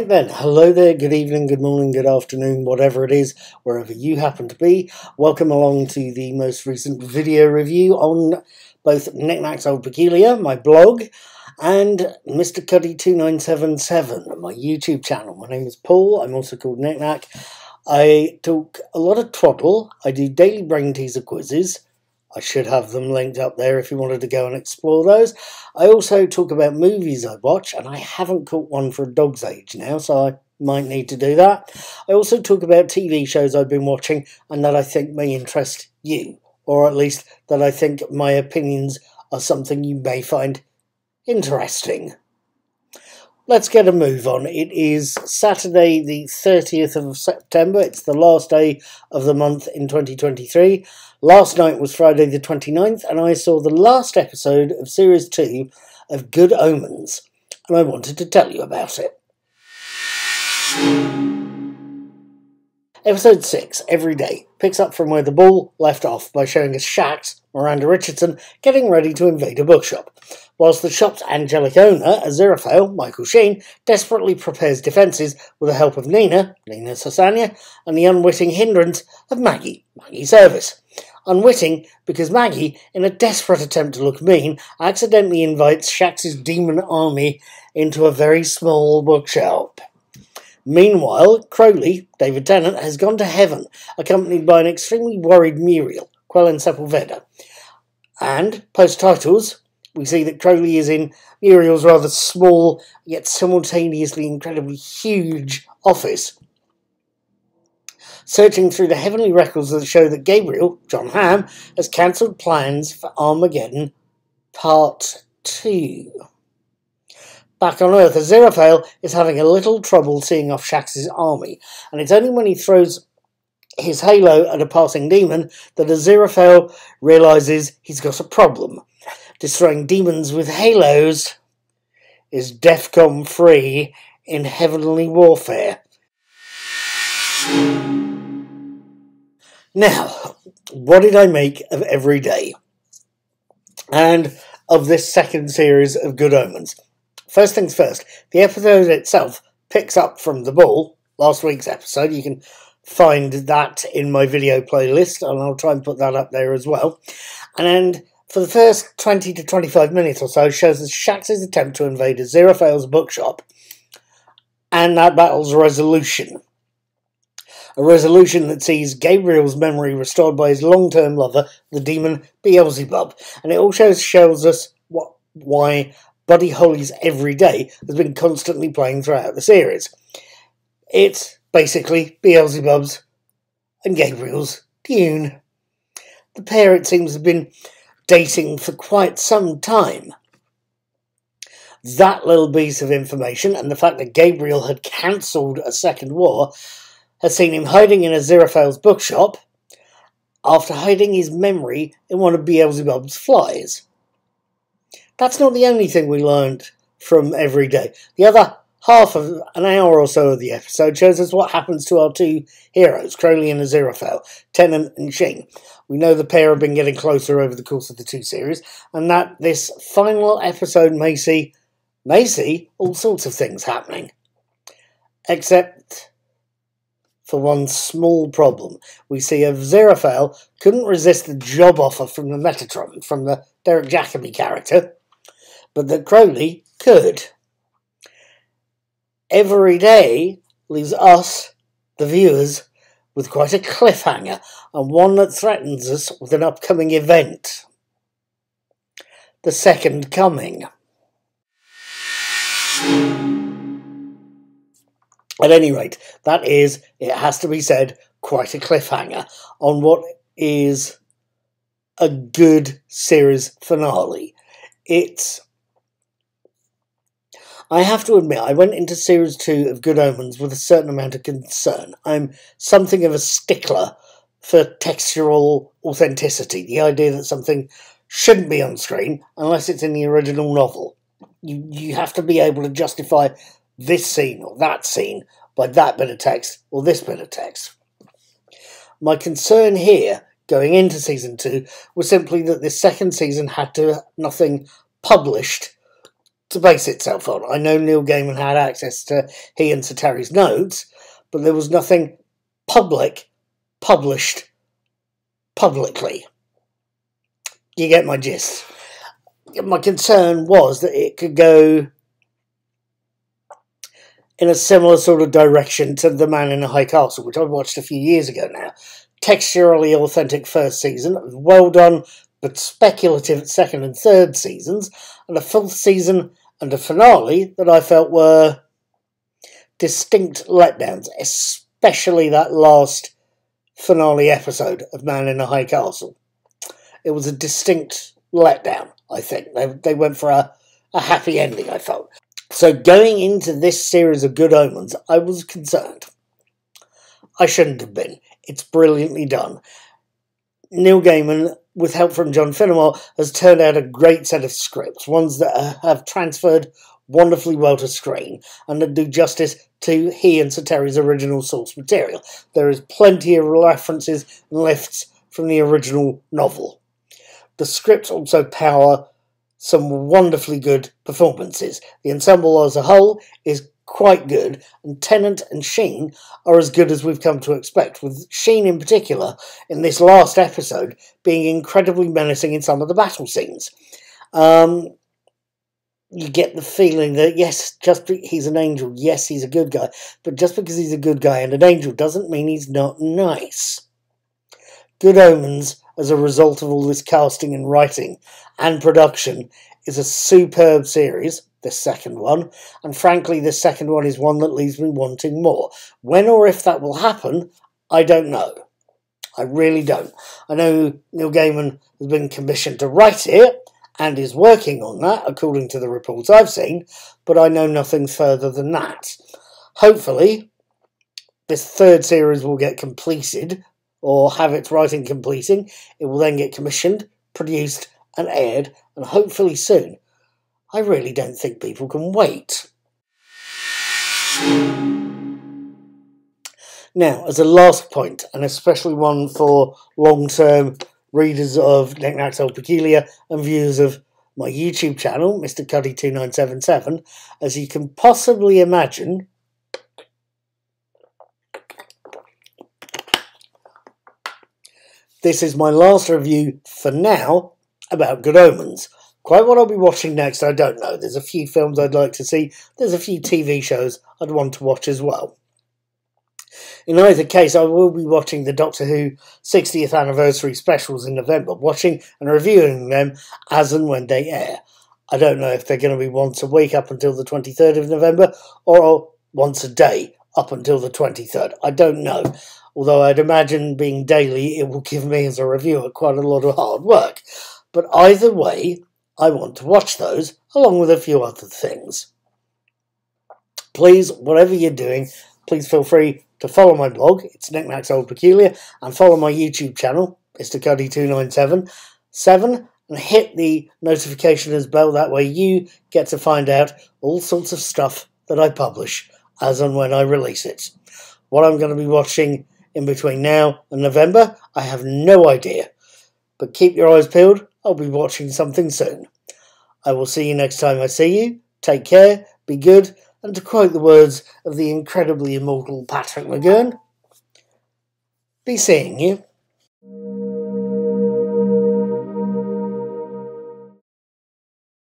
Right then, hello there, good evening, good morning, good afternoon, whatever it is, wherever you happen to be. Welcome along to the most recent video review on both Knickknacks Old Peculiar, my blog, and Mr. Cuddy2977, my YouTube channel. My name is Paul, I'm also called Knickknack. I talk a lot of twaddle, I do daily brain teaser quizzes. I should have them linked up there if you wanted to go and explore those. I also talk about movies I watch, and I haven't caught one for a dog's age now, so I might need to do that. I also talk about TV shows I've been watching and that I think may interest you, or at least that I think my opinions are something you may find interesting. Let's get a move on. It is Saturday the 30th of September. It's the last day of the month in 2023. Last night was Friday the 29th, and I saw the last episode of Series 2 of Good Omens, and I wanted to tell you about it. Episode 6, Every Day, picks up from where the ball left off by showing us Shax, Miranda Richardson, getting ready to invade a bookshop, whilst the shop's angelic owner, Aziraphale, Michael Sheen, desperately prepares defences with the help of Nina Sasanya, and the unwitting hindrance of Maggie Service. Unwitting because Maggie, in a desperate attempt to look mean, accidentally invites Shax's demon army into a very small bookshop. Meanwhile, Crowley, David Tennant, has gone to heaven, accompanied by an extremely worried Muriel, Quellen Sepulveda. And, post-titles, we see that Crowley is in Muriel's rather small, yet simultaneously incredibly huge office, searching through the heavenly records that show that Gabriel, John Hamm, has cancelled plans for Armageddon Part 2. Back on Earth, Aziraphale is having a little trouble seeing off Shax's army, and it's only when he throws his halo at a passing demon that Aziraphale realises he's got a problem. Destroying demons with halos is DEFCON 3 in heavenly warfare. Now, what did I make of Every Day? And of this second series of Good Omens? First things first, the episode itself picks up from the ball, last week's episode. You can find that in my video playlist, and I'll try and put that up there as well. And for the first 20 to 25 minutes or so, shows us Shax's attempt to invade Aziraphale's bookshop, and that battle's resolution. A resolution that sees Gabriel's memory restored by his long-term lover, the demon Beelzebub. And it also shows us why Buddy Holly's Every Day has been constantly playing throughout the series. It's basically Beelzebub's and Gabriel's tune. The pair, it seems, have been dating for quite some time. That little piece of information, and the fact that Gabriel had cancelled a second war, has seen him hiding in Aziraphale's bookshop after hiding his memory in one of Beelzebub's flies. That's not the only thing we learned from Every Day. The other half of an hour or so of the episode shows us what happens to our two heroes, Crowley and Aziraphale, Tennant and Sheen. We know the pair have been getting closer over the course of the two series, and that this final episode may see all sorts of things happening. Except for one small problem. We see Aziraphale couldn't resist the job offer from the Metatron, from the Derek Jacobi character, but that Crowley could. Every Day leaves us, the viewers, with quite a cliffhanger, and one that threatens us with an upcoming event. The Second Coming. At any rate, that is, it has to be said, quite a cliffhanger on what is a good series finale. I have to admit, I went into Series 2 of Good Omens with a certain amount of concern. I'm something of a stickler for textural authenticity, the idea that something shouldn't be on screen unless it's in the original novel. You have to be able to justify this scene or that scene by that bit of text or this bit of text. My concern here, going into Season 2, was simply that this second season had to have nothing published to base itself on. I know Neil Gaiman had access to he and Sir Terry's notes, but there was nothing published publicly. You get my gist. My concern was that it could go in a similar sort of direction to The Man in the High Castle, which I watched a few years ago now. Texturally authentic first season, well done, but speculative second and third seasons, and a fourth season and a finale that I felt were distinct letdowns, especially that last finale episode of Man in the High Castle. It was a distinct letdown, I think. They went for a happy ending, I felt. So going into this series of Good Omens, I was concerned. I shouldn't have been. It's brilliantly done. Neil Gaiman, with help from John Finnemore, has turned out a great set of scripts, ones that have transferred wonderfully well to screen and that do justice to he and Sir Terry's original source material. There is plenty of references and lifts from the original novel. The scripts also power some wonderfully good performances. The ensemble as a whole is quite good, and Tennant and Sheen are as good as we've come to expect, with Sheen in particular, in this last episode, being incredibly menacing in some of the battle scenes. You get the feeling that, yes, he's an angel, yes, he's a good guy, but just because he's a good guy and an angel doesn't mean he's not nice. Good Omens, as a result of all this casting and writing and production, is a superb series, the second one, and frankly the second one is one that leaves me wanting more. When or if that will happen, I don't know. I really don't. I know Neil Gaiman has been commissioned to write it, and is working on that, according to the reports I've seen, but I know nothing further than that. Hopefully, this third series will get completed, or have its writing completing. It will then get commissioned, produced, and aired, and hopefully soon. I really don't think people can wait. Now, as a last point, and especially one for long-term readers of Knickknacks Old Peculiar and viewers of my YouTube channel, Mr. Cuddy2977, as you can possibly imagine, this is my last review for now about Good Omens. Quite what I'll be watching next, I don't know. There's a few films I'd like to see. There's a few TV shows I'd want to watch as well. In either case, I will be watching the Doctor Who 60th anniversary specials in November, watching and reviewing them as and when they air. I don't know if they're going to be once a week up until the 23rd of November, or once a day up until the 23rd. I don't know. Although I'd imagine being daily, it will give me as a reviewer quite a lot of hard work. But either way, I want to watch those, along with a few other things. Please, whatever you're doing, please feel free to follow my blog, it's Knickknacks Old Peculiar, and follow my YouTube channel, Mr. Cuddy2977, and hit the notification bell. That way you get to find out all sorts of stuff that I publish as and when I release it. What I'm going to be watching in between now and November, I have no idea. But keep your eyes peeled, I'll be watching something soon. I will see you next time I see you. Take care, be good, and to quote the words of the incredibly immortal Patrick McGowan, be seeing you.